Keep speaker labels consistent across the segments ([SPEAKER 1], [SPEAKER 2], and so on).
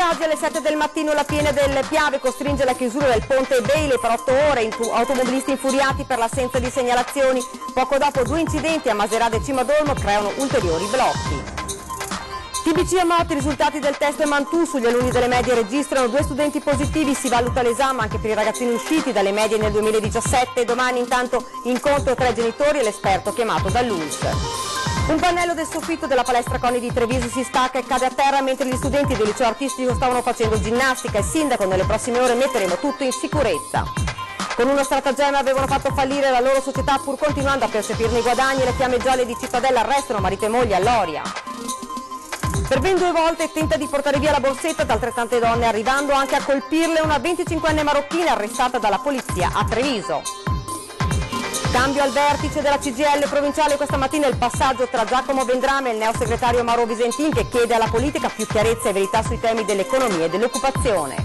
[SPEAKER 1] disagi alle 7 del mattino la piena del Piave costringe la chiusura del ponte Bailey per 8 ore, automobilisti infuriati per l'assenza di segnalazioni. Poco dopo 2 incidenti a Maserata e Cima d'Olmo creano ulteriori blocchi. TBC a Motti, risultati del test Mantusu, gli alunni delle medie registrano 2 studenti positivi, si valuta l'esame anche per i ragazzini usciti dalle medie nel 2017, domani intanto incontro tra i genitori e l'esperto chiamato dall'ULS. Un pannello del soffitto della palestra CONI di Treviso si stacca e cade a terra mentre gli studenti del liceo artistico stavano facendo ginnastica. Il sindaco: nelle prossime ore metteremo tutto in sicurezza. Con uno stratagemma avevano fatto fallire la loro società pur continuando a percepirne i guadagni. Le fiamme gialle di Cittadella arrestano marito e moglie a Loria. Per ben 2 volte tenta di portare via la borsetta da altrettante donne, arrivando anche a colpirle una 25enne marocchina arrestata dalla polizia a Treviso. Cambio al vertice della CGIL provinciale questa mattina, il passaggio tra Giacomo Vendrame e il neosegretario Mauro Visentin, che chiede alla politica più chiarezza e verità sui temi dell'economia e dell'occupazione.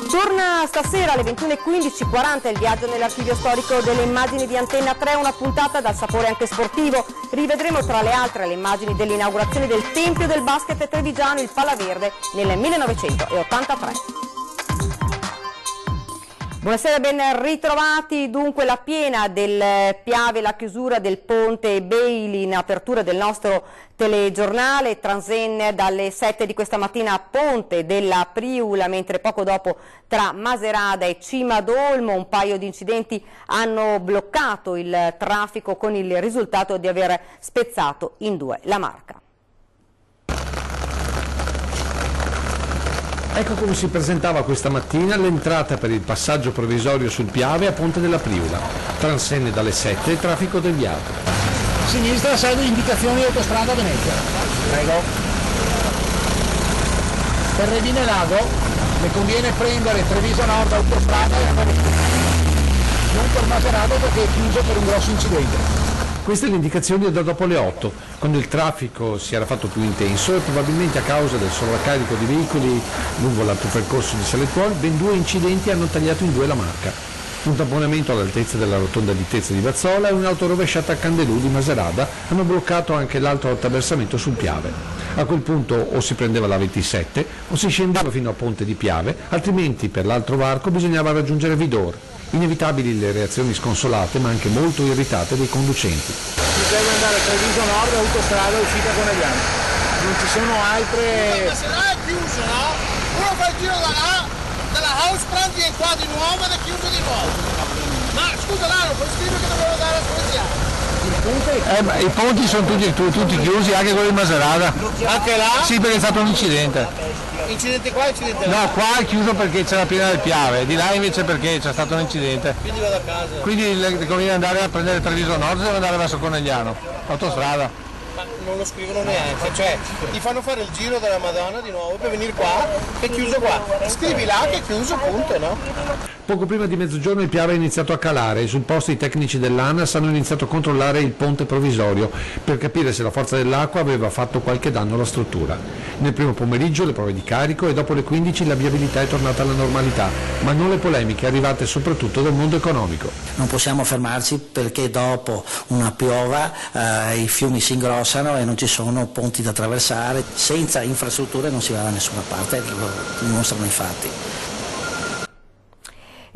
[SPEAKER 1] Torna stasera alle 21:15:40 il viaggio nell'archivio storico delle immagini di Antenna 3, una puntata dal sapore anche sportivo. Rivedremo tra le altre le immagini dell'inaugurazione del Tempio del Basket trevigiano, il Palaverde, nel 1983. Buonasera, ben ritrovati. Dunque la piena del Piave, la chiusura del ponte Bailey in apertura del nostro telegiornale. Transen dalle 7 di questa mattina a Ponte della Priula, mentre poco dopo tra Maserata e Cima d'Olmo un paio di incidenti hanno bloccato il traffico, con il risultato di aver spezzato in 2 la Marca.
[SPEAKER 2] Ecco come si presentava questa mattina l'entrata per il passaggio provvisorio sul Piave a Ponte della Priula. Transenne dalle 7, il traffico deviato.
[SPEAKER 3] Sinistra segue indicazioni di autostrada Venezia. Prego. Per Redine Lago le conviene prendere Treviso Nord autostrada e andare non per Maserata perché è chiuso per un grosso incidente.
[SPEAKER 2] Queste le indicazioni da dopo le 8, quando il traffico si era fatto più intenso e probabilmente a causa del sovraccarico di veicoli lungo l'alto percorso di Salettuol, ben 2 incidenti hanno tagliato in 2 la Marca. Un tamponamento all'altezza della rotonda di Tezza di Vazzola e un'auto rovesciata a Candelù di Maserata hanno bloccato anche l'altro attraversamento sul Piave. A quel punto o si prendeva la 27 o si scendeva fino a Ponte di Piave, altrimenti per l'altro varco bisognava raggiungere Vidor. Inevitabili le reazioni sconsolate ma anche molto irritate dei conducenti.
[SPEAKER 3] Bisogna andare a Treviso Nord, autostrada uscita Conegliano. Non ci sono altre...
[SPEAKER 4] Ma se no è chiuso, no? Uno fa il giro da là, dalla house plant viene qua di nuovo ed è chiuso di nuovo. Ma scusa là, non puoi scrivere che dovevo andare a Spezia.
[SPEAKER 3] I ponti sono tutti chiusi, anche quello di Maserata.
[SPEAKER 4] Anche là?
[SPEAKER 3] Sì, perché è stato un incidente.
[SPEAKER 4] Incidente qua, incidente là?
[SPEAKER 3] No, qua è chiuso perché c'è la piena del Piave, di là invece perché c'è stato un incidente.
[SPEAKER 4] Quindi vado a casa.
[SPEAKER 3] Quindi le conviene andare a prendere Treviso Nord e deve andare verso Conegliano, autostrada.
[SPEAKER 4] Ma non lo scrivono neanche, cioè ti fanno fare il giro della Madonna di nuovo per venire qua, che è chiuso qua. Scrivi là che è chiuso, punto, no?
[SPEAKER 2] Poco prima di mezzogiorno il Piave ha iniziato a calare e sul posto i tecnici dell'ANAS hanno iniziato a controllare il ponte provvisorio per capire se la forza dell'acqua aveva fatto qualche danno alla struttura. Nel primo pomeriggio le prove di carico e dopo le 15 la viabilità è tornata alla normalità, ma non le polemiche arrivate soprattutto dal mondo economico.
[SPEAKER 5] Non possiamo fermarci perché dopo una piova i fiumi si ingrossano e non ci sono ponti da attraversare. Senza infrastrutture non si va da nessuna parte, lo dimostrano i fatti.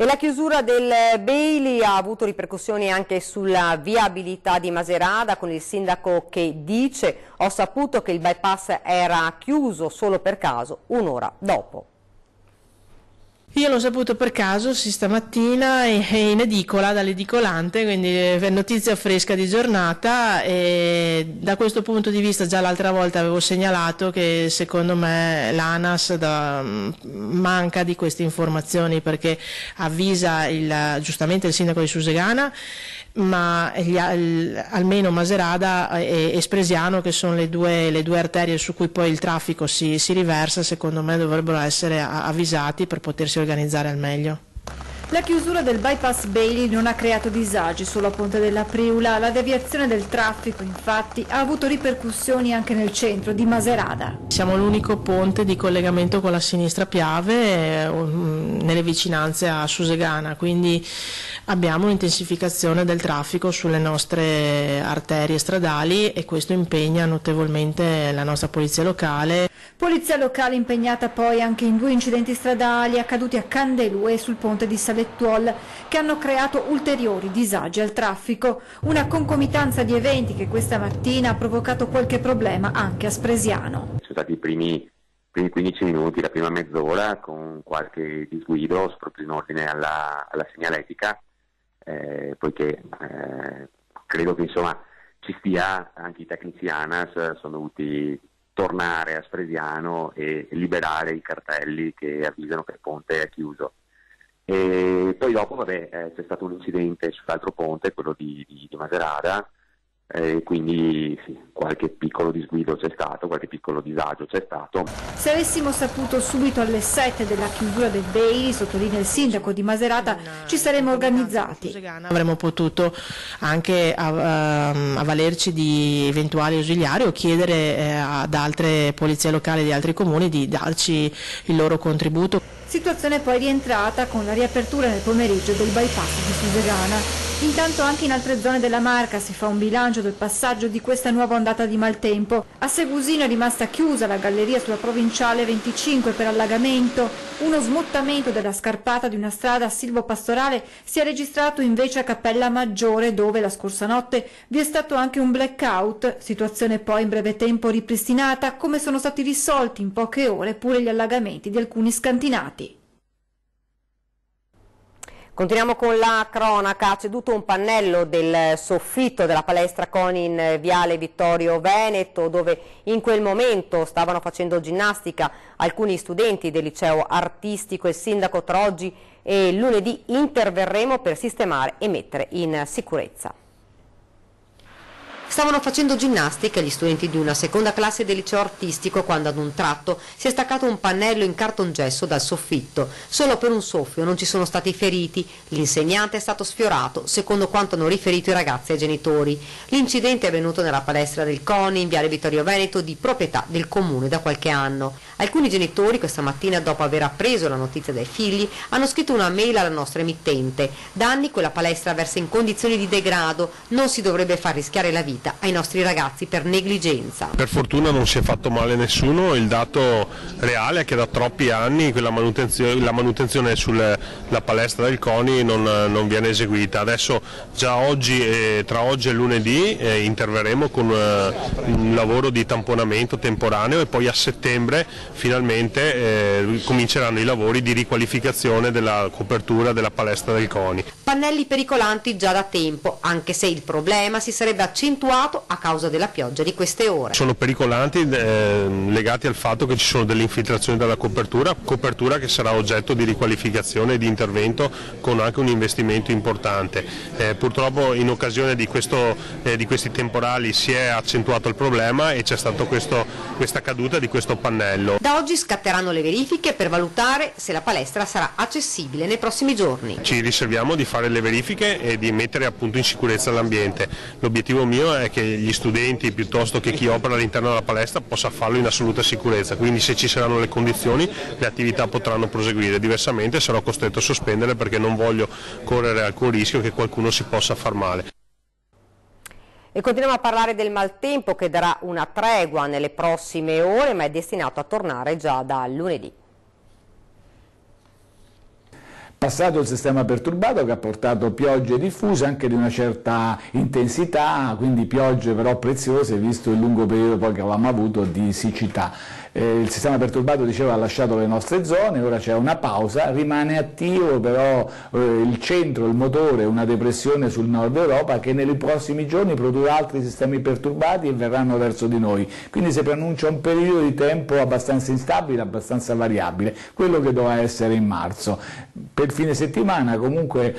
[SPEAKER 1] E la chiusura del Bailey ha avuto ripercussioni anche sulla viabilità di Maserata, con il sindaco che dice: ho saputo che il bypass era chiuso solo per caso un'ora dopo.
[SPEAKER 6] Io l'ho saputo per caso stamattina in edicola, dall'edicolante, quindi è notizia fresca di giornata, e da questo punto di vista già l'altra volta avevo segnalato che secondo me l'ANAS manca di queste informazioni, perché avvisa giustamente il sindaco di Susegana, ma almeno Maserata e Spresiano, che sono le due arterie su cui poi il traffico si riversa, secondo me dovrebbero essere avvisati per potersi organizzare al meglio.
[SPEAKER 7] La chiusura del bypass Bailey non ha creato disagi solo a Ponte della Priula. La deviazione del traffico, infatti, ha avuto ripercussioni anche nel centro di Maserata.
[SPEAKER 6] Siamo l'unico ponte di collegamento con la sinistra Piave nelle vicinanze a Susegana, quindi Abbiamo un'intensificazione del traffico sulle nostre arterie stradali e questo impegna notevolmente la nostra polizia locale.
[SPEAKER 7] Polizia locale impegnata poi anche in 2 incidenti stradali accaduti a Candelù e sul ponte di Salettuol, che hanno creato ulteriori disagi al traffico. Una concomitanza di eventi che questa mattina ha provocato qualche problema anche a Spresiano.
[SPEAKER 8] Sono stati i primi 15 minuti, la prima mezz'ora con qualche disguido, soprattutto in ordine alla segnaletica, poiché credo che insomma ci stia, anche i tecnici ANAS sono dovuti tornare a Spresiano e liberare i cartelli che avvisano che il ponte è chiuso. E poi dopo c'è stato un incidente sull'altro ponte, quello di Maserata, quindi sì, qualche piccolo disguido c'è stato, qualche piccolo disagio c'è stato.
[SPEAKER 7] Se avessimo saputo subito alle 7 della chiusura del Bailey, sottolinea il sindaco di Maserata, ci saremmo organizzati.
[SPEAKER 6] Avremmo potuto anche avvalerci di eventuali ausiliari o chiedere ad altre polizie locali di altri comuni di darci il loro contributo.
[SPEAKER 7] Situazione poi rientrata con la riapertura nel pomeriggio del bypass di Susegana. Intanto anche in altre zone della Marca si fa un bilancio del passaggio di questa nuova ondata di maltempo. A Segusino è rimasta chiusa la galleria sulla provinciale 25 per allagamento. Uno smottamento della scarpata di una strada silvopastorale si è registrato invece a Cappella Maggiore, dove la scorsa notte vi è stato anche un blackout, situazione poi in breve tempo ripristinata, come sono stati risolti in poche ore pure gli allagamenti di alcuni scantinati.
[SPEAKER 1] Continuiamo con la cronaca. Ha ceduto un pannello del soffitto della palestra CONI in Viale Vittorio Veneto, dove in quel momento stavano facendo ginnastica alcuni studenti del liceo artistico. Il sindaco tra oggi e lunedì interverremo per sistemare e mettere in sicurezza. Stavano facendo ginnastica gli studenti di una seconda classe del liceo artistico quando ad un tratto si è staccato un pannello in cartongesso dal soffitto. Solo per un soffio, non ci sono stati feriti. L'insegnante è stato sfiorato, secondo quanto hanno riferito i ragazzi ai genitori. L'incidente è avvenuto nella palestra del CONI in Viale Vittorio Veneto, di proprietà del comune da qualche anno. Alcuni genitori questa mattina, dopo aver appreso la notizia dai figli, hanno scritto una mail alla nostra emittente. Da anni quella palestra versa in condizioni di degrado, non si dovrebbe far rischiare la vita ai nostri ragazzi per negligenza.
[SPEAKER 9] Per fortuna non si è fatto male nessuno, il dato reale è che da troppi anni la manutenzione sulla palestra del CONI non viene eseguita. Adesso già oggi, tra oggi e lunedì, interverremo con un lavoro di tamponamento temporaneo e poi a settembre finalmente cominceranno i lavori di riqualificazione della copertura della palestra del CONI.
[SPEAKER 1] Pannelli pericolanti già da tempo, anche se il problema si sarebbe accentuato a causa della pioggia di queste ore.
[SPEAKER 9] Sono pericolanti legati al fatto che ci sono delle infiltrazioni dalla copertura che sarà oggetto di riqualificazione e di intervento con anche un investimento importante. Purtroppo in occasione di questi temporali si è accentuato il problema e c'è stata questa caduta di questo pannello.
[SPEAKER 1] Da oggi scatteranno le verifiche per valutare se la palestra sarà accessibile nei prossimi giorni.
[SPEAKER 9] Ci riserviamo di fare le verifiche e di mettere appunto in sicurezza l'ambiente. L'obiettivo mio è che gli studenti, piuttosto che chi opera all'interno della palestra, possa farlo in assoluta sicurezza, quindi se ci saranno le condizioni le attività potranno proseguire, diversamente sarò costretto a sospendere perché non voglio correre alcun rischio che qualcuno si possa far male.
[SPEAKER 1] E continuiamo a parlare del maltempo che darà una tregua nelle prossime ore, ma è destinato a tornare già da lunedì.
[SPEAKER 10] Passato il sistema perturbato che ha portato piogge diffuse anche di una certa intensità, quindi piogge però preziose visto il lungo periodo poi che avevamo avuto di siccità. Il sistema perturbato, dicevo, ha lasciato le nostre zone, ora c'è una pausa, rimane attivo però il centro, il motore, una depressione sul nord Europa che nei prossimi giorni produrrà altri sistemi perturbati e verranno verso di noi, quindi si preannuncia un periodo di tempo abbastanza instabile, abbastanza variabile, quello che doveva essere in marzo. Per fine settimana comunque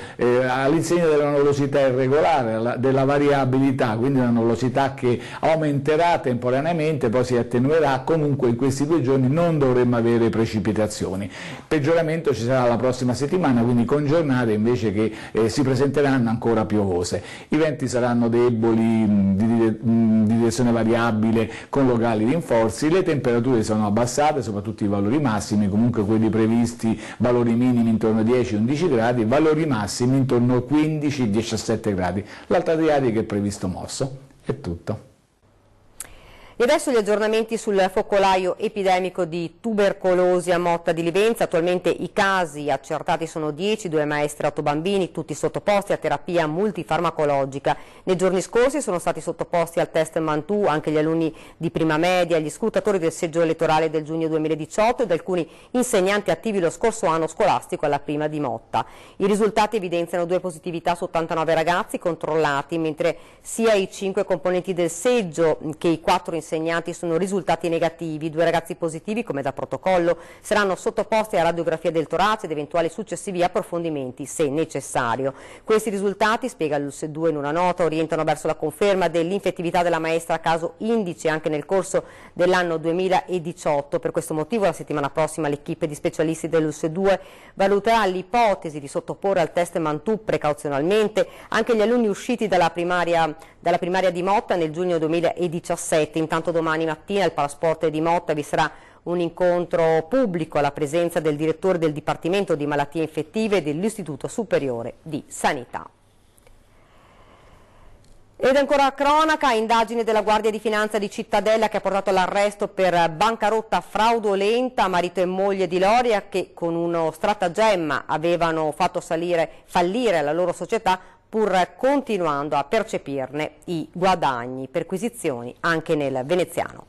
[SPEAKER 10] all'insegna della nuvolosità irregolare, della variabilità, quindi una nuvolosità che aumenterà temporaneamente, poi si attenuerà, comunque in questi 2 giorni non dovremmo avere precipitazioni. Peggioramento ci sarà la prossima settimana, quindi con giornate invece che si presenteranno ancora piovose. I venti saranno deboli, di direzione variabile, con locali rinforzi, le temperature sono abbassate, soprattutto i valori massimi, comunque quelli previsti, valori minimi intorno ai 10-11 gradi, valori massimi intorno ai 15-17 gradi. L'Alta Adriatica è previsto mosso. È tutto.
[SPEAKER 1] E adesso gli aggiornamenti sul focolaio epidemico di tubercolosi a Motta di Livenza. Attualmente i casi accertati sono 10, 2 maestre e 8 bambini, tutti sottoposti a terapia multifarmacologica. Nei giorni scorsi sono stati sottoposti al test Mantù anche gli alunni di prima media, gli scrutatori del seggio elettorale del giugno 2018 ed alcuni insegnanti attivi lo scorso anno scolastico alla prima di Motta. I risultati evidenziano 2 positività su 89 ragazzi controllati, mentre sia i 5 componenti del seggio che i 4 insegnanti sono risultati negativi. 2 ragazzi positivi, come da protocollo, saranno sottoposti a radiografia del torace ed eventuali successivi approfondimenti se necessario. Questi risultati, spiega l'US2 in una nota, orientano verso la conferma dell'infettività della maestra caso indice anche nel corso dell'anno 2018. Per questo motivo la settimana prossima l'equipe di specialisti dell'US2 valuterà l'ipotesi di sottoporre al test Mantù precauzionalmente anche gli alunni usciti dalla primaria di Motta nel giugno 2017. Intanto domani mattina al Palasport di Motta vi sarà un incontro pubblico alla presenza del direttore del Dipartimento di Malattie Infettive dell'Istituto Superiore di Sanità. Ed ancora cronaca, indagine della Guardia di Finanza di Cittadella che ha portato all'arresto per bancarotta fraudolenta marito e moglie di Loria che con uno stratagemma avevano fatto fallire la loro società pur continuando a percepirne i guadagni. Perquisizioni anche nel veneziano.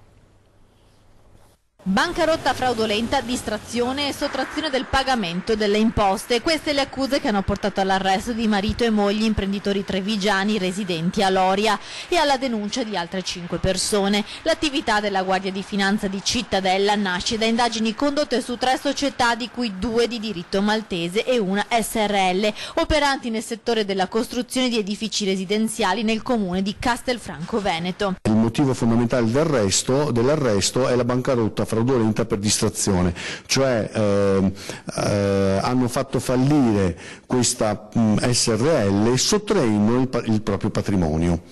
[SPEAKER 11] Bancarotta fraudolenta, distrazione e sottrazione del pagamento delle imposte. Queste le accuse che hanno portato all'arresto di marito e moglie imprenditori trevigiani residenti a Loria e alla denuncia di altre 5 persone. L'attività della Guardia di Finanza di Cittadella nasce da indagini condotte su 3 società, di cui 2 di diritto maltese e una SRL, operanti nel settore della costruzione di edifici residenziali nel comune di Castelfranco Veneto.
[SPEAKER 12] Il motivo fondamentale dell'arresto è la bancarotta fraudolenta per distrazione, cioè hanno fatto fallire questa SRL sottraendo il proprio patrimonio,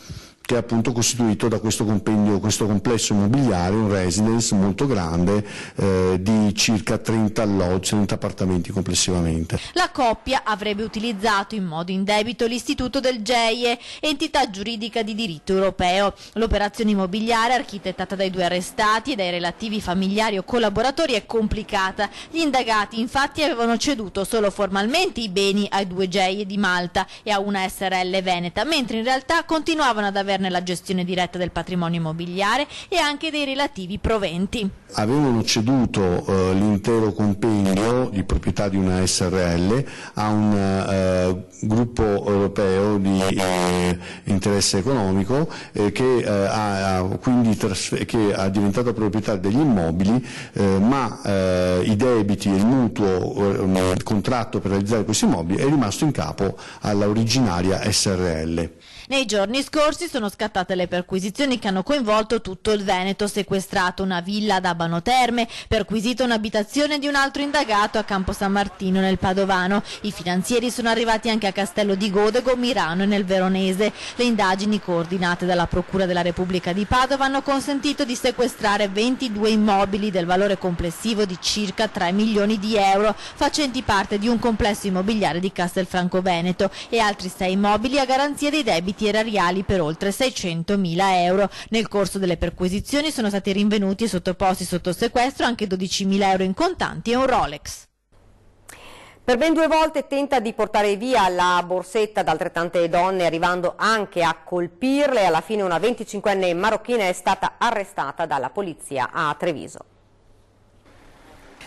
[SPEAKER 12] che è appunto costituito da questo complesso immobiliare, un residence molto grande di circa 30 alloggi, 30 appartamenti complessivamente.
[SPEAKER 11] La coppia avrebbe utilizzato in modo indebito l'istituto del GEIE, entità giuridica di diritto europeo. L'operazione immobiliare, architettata dai 2 arrestati e dai relativi familiari o collaboratori, è complicata. Gli indagati infatti avevano ceduto solo formalmente i beni ai 2 GEIE di Malta e a una SRL veneta, mentre in realtà continuavano ad averne la gestione diretta del patrimonio immobiliare e anche dei relativi proventi.
[SPEAKER 12] Avevano ceduto l'intero compendio di proprietà di una SRL a un gruppo europeo di interesse economico che ha diventato proprietà degli immobili, ma i debiti e il mutuo contratto per realizzare questi immobili è rimasto in capo alla originaria SRL.
[SPEAKER 11] Nei giorni scorsi sono scattate le perquisizioni che hanno coinvolto tutto il Veneto, sequestrato una villa ad Abano Terme, perquisito un'abitazione di un altro indagato a Campo San Martino nel Padovano. I finanzieri sono arrivati anche a Castello di Godego, Mirano e nel Veronese. Le indagini coordinate dalla Procura della Repubblica di Padova hanno consentito di sequestrare 22 immobili del valore complessivo di circa 3 milioni di euro, facenti parte di un complesso immobiliare di Castelfranco Veneto, e altri 6 immobili a garanzia dei debiti erariali per oltre 600.000 euro. Nel corso delle perquisizioni sono stati rinvenuti e sottoposti sotto sequestro anche 12.000 euro in contanti e un Rolex.
[SPEAKER 1] Per ben 2 volte tenta di portare via la borsetta da altrettante donne, arrivando anche a colpirle. Alla fine una 25enne marocchina è stata arrestata dalla polizia a Treviso.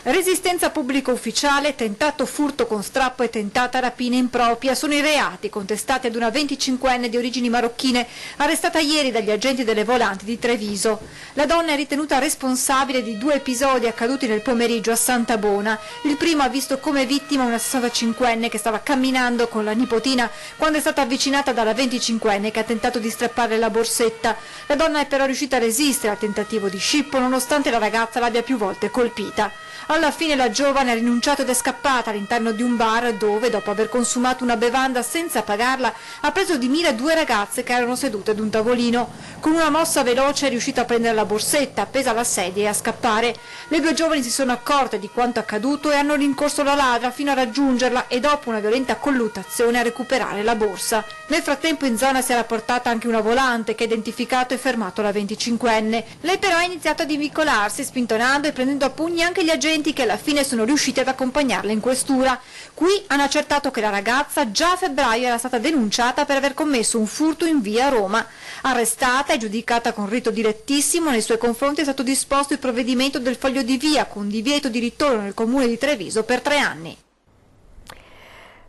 [SPEAKER 7] Resistenza pubblico ufficiale, tentato furto con strappo e tentata rapina impropria sono i reati contestati ad una 25enne di origini marocchine arrestata ieri dagli agenti delle volanti di Treviso. La donna è ritenuta responsabile di 2 episodi accaduti nel pomeriggio a Santa Bona. Il primo ha visto come vittima una 65enne che stava camminando con la nipotina quando è stata avvicinata dalla 25enne che ha tentato di strapparle la borsetta. La donna è però riuscita a resistere al tentativo di scippo nonostante la ragazza l'abbia più volte colpita. Alla fine la giovane ha rinunciato ed è scappata all'interno di un bar dove, dopo aver consumato una bevanda senza pagarla, ha preso di mira 2 ragazze che erano sedute ad un tavolino. Con una mossa veloce è riuscita a prendere la borsetta, appesa alla sedia e a scappare. Le 2 giovani si sono accorte di quanto accaduto e hanno rincorso la ladra fino a raggiungerla e dopo una violenta colluttazione a recuperare la borsa. Nel frattempo in zona si era portata anche una volante che ha identificato e fermato la 25enne. Lei però ha iniziato a divincolarsi, spintonando e prendendo a pugni anche gli agenti che alla fine sono riusciti ad accompagnarla in questura. Qui hanno accertato che la ragazza già a febbraio era stata denunciata per aver commesso un furto in via Roma. Arrestata e giudicata con rito direttissimo, nei suoi confronti è stato disposto il provvedimento del foglio di via con divieto di ritorno nel comune di Treviso per 3 anni.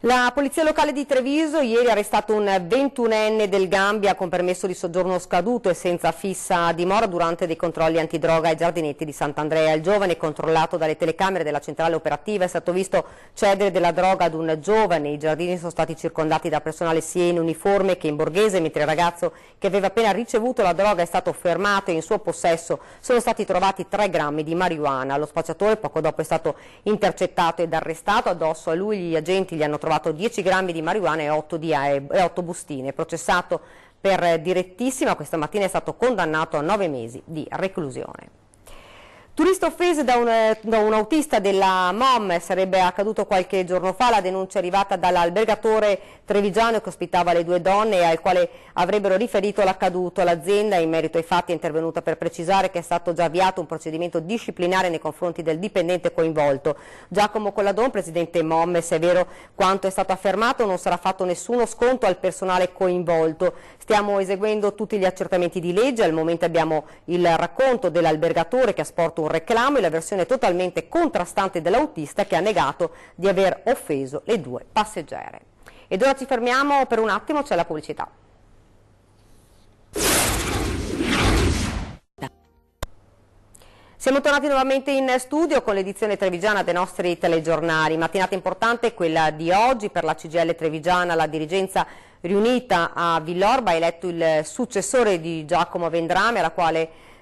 [SPEAKER 1] La polizia locale di Treviso ieri ha arrestato un 21enne del Gambia con permesso di soggiorno scaduto e senza fissa dimora durante dei controlli antidroga ai giardinetti di Sant'Andrea. Il giovane, controllato dalle telecamere della centrale operativa, è stato visto cedere della droga ad un giovane. I giardini sono stati circondati da personale sia in uniforme che in borghese, mentre il ragazzo che aveva appena ricevuto la droga è stato fermato e in suo possesso sono stati trovati 3 grammi di marijuana. Lo spacciatore poco dopo è stato intercettato ed arrestato. Addosso a lui gli agenti gli hanno trovato 10 grammi di marijuana e 8 bustine. Processato per direttissima, questa mattina è stato condannato a 9 mesi di reclusione. Turista offeso da un autista della MOM, sarebbe accaduto qualche giorno fa. La denuncia è arrivata dall'albergatore trevigiano che ospitava le 2 donne e al quale avrebbero riferito l'accaduto. L'azienda in merito ai fatti è intervenuta per precisare che è stato già avviato un procedimento disciplinare nei confronti del dipendente coinvolto. Giacomo Colladon, presidente MOM, se è vero quanto è stato affermato, non sarà fatto nessuno sconto al personale coinvolto. Stiamo eseguendo tutti gli accertamenti di legge. Al momento abbiamo il racconto dell'albergatore che ha sporto un reclamo e la versione totalmente contrastante dell'autista che ha negato di aver offeso le 2 passeggere. Ed ora ci fermiamo per un attimo, c'è la pubblicità. Siamo tornati nuovamente in studio con l'edizione trevigiana dei nostri telegiornali. Mattinata importante quella di oggi per la CGIL trevigiana. La dirigenza riunita a Villorba ha eletto il successore di Giacomo Vendrame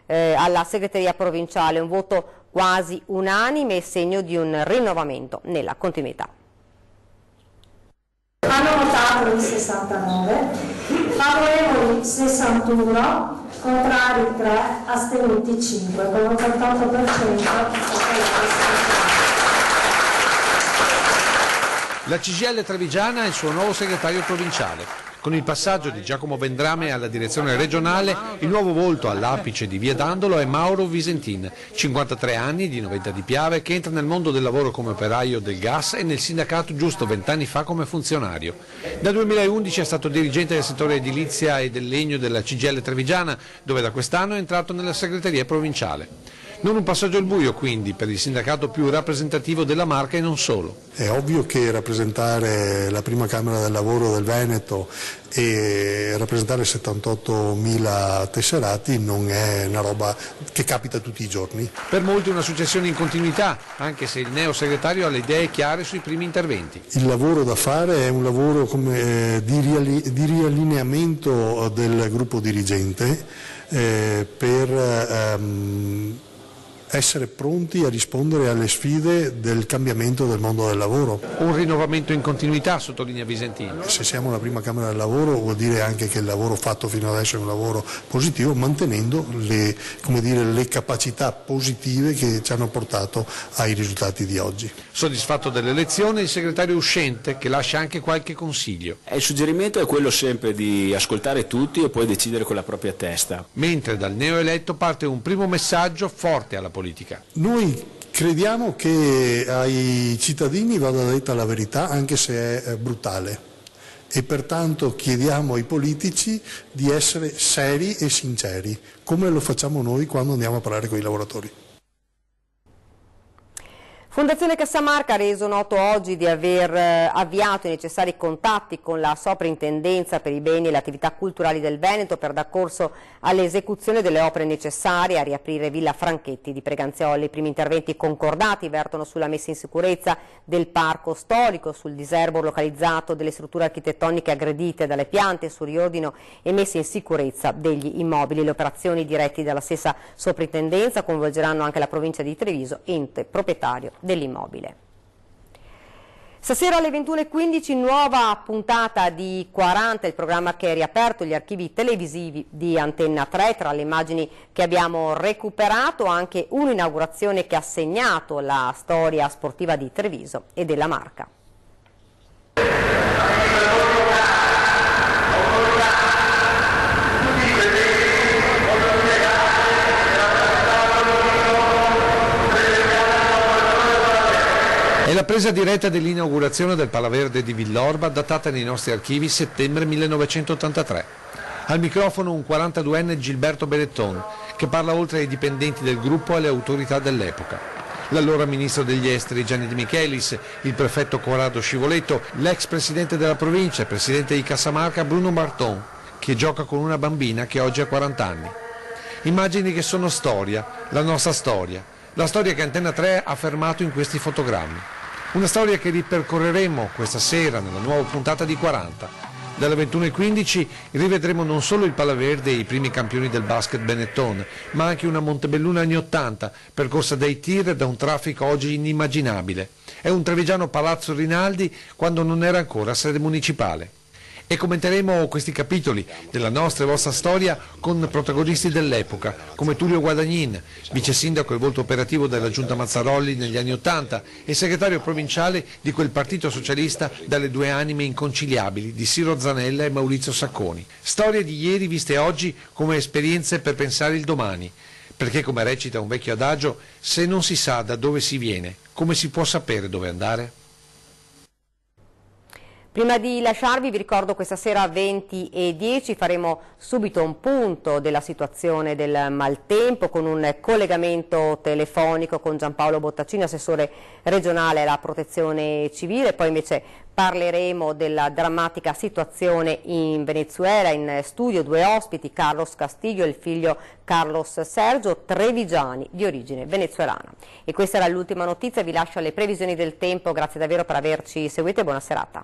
[SPEAKER 1] alla segreteria provinciale. Un voto quasi unanime e segno di un rinnovamento nella continuità.
[SPEAKER 13] Hanno votato il 69, favorevoli 61, contrari 3, astenuti 5, con l'88%.
[SPEAKER 2] La CGIL trevigiana è il suo nuovo segretario provinciale. Con il passaggio di Giacomo Vendrame alla direzione regionale, il nuovo volto all'apice di Via Dandolo è Mauro Visentin, 53 anni, di Noventa di Piave, che entra nel mondo del lavoro come operaio del gas e nel sindacato giusto 20 anni fa come funzionario. Dal 2011 è stato dirigente del settore edilizia e del legno della CGIL trevigiana, dove da quest'anno è entrato nella segreteria provinciale. Non un passaggio al buio quindi per il sindacato più rappresentativo della Marca e non solo.
[SPEAKER 14] È ovvio che rappresentare la prima Camera del Lavoro del Veneto e rappresentare 78.000 tesserati non è una roba che capita tutti i giorni.
[SPEAKER 2] Per molti una successione in continuità, anche se il neo segretario ha le idee chiare sui primi interventi.
[SPEAKER 14] Il lavoro da fare è un lavoro di riallineamento del gruppo dirigente per essere pronti a rispondere alle sfide del cambiamento del mondo del lavoro.
[SPEAKER 2] Un rinnovamento in continuità, sottolinea Visentino.
[SPEAKER 14] Se siamo la prima Camera del Lavoro vuol dire anche che il lavoro fatto fino adesso è un lavoro positivo, mantenendo le capacità positive che ci hanno portato ai risultati di oggi.
[SPEAKER 2] Soddisfatto dell'elezione, il segretario uscente che lascia anche qualche consiglio.
[SPEAKER 15] Il suggerimento è quello sempre di ascoltare tutti e poi decidere con la propria testa.
[SPEAKER 2] Mentre dal neoeletto parte un primo messaggio forte alla politica.
[SPEAKER 14] Noi crediamo che ai cittadini vada detta la verità anche se è brutale e pertanto chiediamo ai politici di essere seri e sinceri, come lo facciamo noi quando andiamo a parlare con i lavoratori.
[SPEAKER 1] Fondazione Cassamarca ha reso noto oggi di aver avviato i necessari contatti con la Soprintendenza per i beni e le attività culturali del Veneto per dar corso all'esecuzione delle opere necessarie a riaprire Villa Franchetti di Preganzioli. I primi interventi concordati vertono sulla messa in sicurezza del parco storico, sul diserbo localizzato delle strutture architettoniche aggredite dalle piante, sul riordino e messa in sicurezza degli immobili. Le operazioni diretti dalla stessa Soprintendenza coinvolgeranno anche la provincia di Treviso, ente proprietario dell'immobile. Stasera alle 21:15 nuova puntata di 40, il programma che ha riaperto gli archivi televisivi di Antenna 3. Tra le immagini che abbiamo recuperato anche un'inaugurazione che ha segnato la storia sportiva di Treviso e della Marca.
[SPEAKER 2] È la presa diretta dell'inaugurazione del Palaverde di Villorba, datata nei nostri archivi settembre 1983. Al microfono un 42enne Gilberto Benetton, che parla oltre ai dipendenti del gruppo e alle autorità dell'epoca. L'allora ministro degli esteri Gianni De Michelis, il prefetto Corrado Scivoletto, l'ex presidente della provincia e presidente di Cassamarca Bruno Marton, che gioca con una bambina che oggi ha 40 anni. Immagini che sono storia, la nostra storia, la storia che Antenna 3 ha fermato in questi fotogrammi. Una storia che ripercorreremo questa sera nella nuova puntata di 40. Dalle 21:15 rivedremo non solo il Palaverde e i primi campioni del basket Benetton, ma anche una Montebelluna anni 80, percorsa dai tir e da un traffico oggi inimmaginabile. È un trevigiano Palazzo Rinaldi quando non era ancora sede municipale. E commenteremo questi capitoli della nostra e vostra storia con protagonisti dell'epoca, come Tullio Guadagnin, vice sindaco e volto operativo della Giunta Mazzarolli negli anni '80 e segretario provinciale di quel partito socialista dalle due anime inconciliabili di Siro Zanella e Maurizio Sacconi. Storie di ieri viste oggi come esperienze per pensare il domani, perché come recita un vecchio adagio, se non si sa da dove si viene, come si può sapere dove andare?
[SPEAKER 1] Prima di lasciarvi vi ricordo questa sera 20:10 faremo subito un punto della situazione del maltempo con un collegamento telefonico con Giampaolo Bottaccini, assessore regionale alla protezione civile, poi invece parleremo della drammatica situazione in Venezuela. In studio due ospiti, Carlos Castillo e il figlio Carlos Sergio, trevigiani di origine venezuelana. E questa era l'ultima notizia, vi lascio alle previsioni del tempo, grazie davvero per averci seguito e buona serata.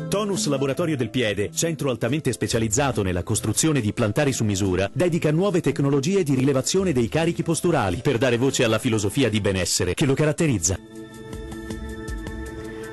[SPEAKER 16] Tonus Laboratorio del Piede, centro altamente specializzato nella costruzione di plantari su misura, dedica nuove tecnologie di rilevazione dei carichi posturali per dare voce alla filosofia di benessere che lo caratterizza.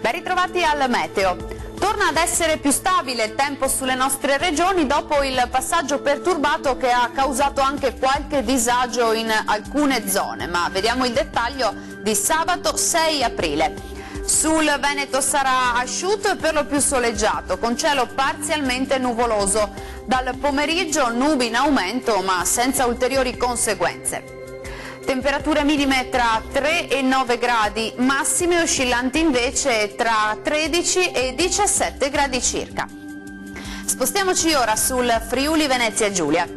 [SPEAKER 17] Ben ritrovati al meteo. Torna ad essere più stabile il tempo sulle nostre regioni dopo il passaggio perturbato che ha causato anche qualche disagio in alcune zone, ma vediamo il dettaglio di sabato 6 aprile. Sul Veneto sarà asciutto e per lo più soleggiato, con cielo parzialmente nuvoloso. Dal pomeriggio nubi in aumento, ma senza ulteriori conseguenze. Temperature minime tra 3 e 9 gradi, massime oscillanti invece tra 13 e 17 gradi circa. Spostiamoci ora sul Friuli Venezia Giulia.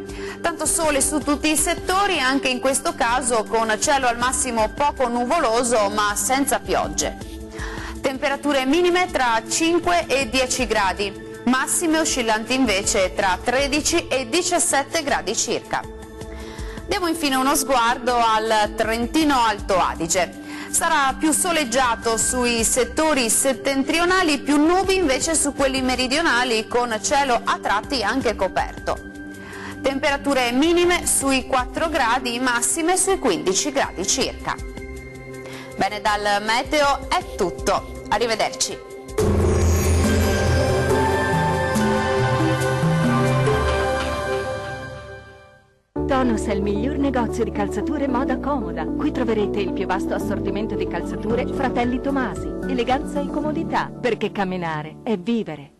[SPEAKER 17] Tanto sole su tutti i settori, anche in questo caso con cielo al massimo poco nuvoloso ma senza piogge. Temperature minime tra 5 e 10 gradi, massime oscillanti invece tra 13 e 17 gradi circa. Diamo infine uno sguardo al Trentino Alto Adige. Sarà più soleggiato sui settori settentrionali, più nubi invece su quelli meridionali, con cielo a tratti anche coperto. Temperature minime sui 4 gradi, massime sui 15 gradi circa. Bene, dal meteo è tutto. Arrivederci.
[SPEAKER 18] Tonus è il miglior negozio di calzature moda comoda. Qui troverete il più vasto assortimento di calzature Fratelli Tomasi. Eleganza e comodità, perché camminare è vivere.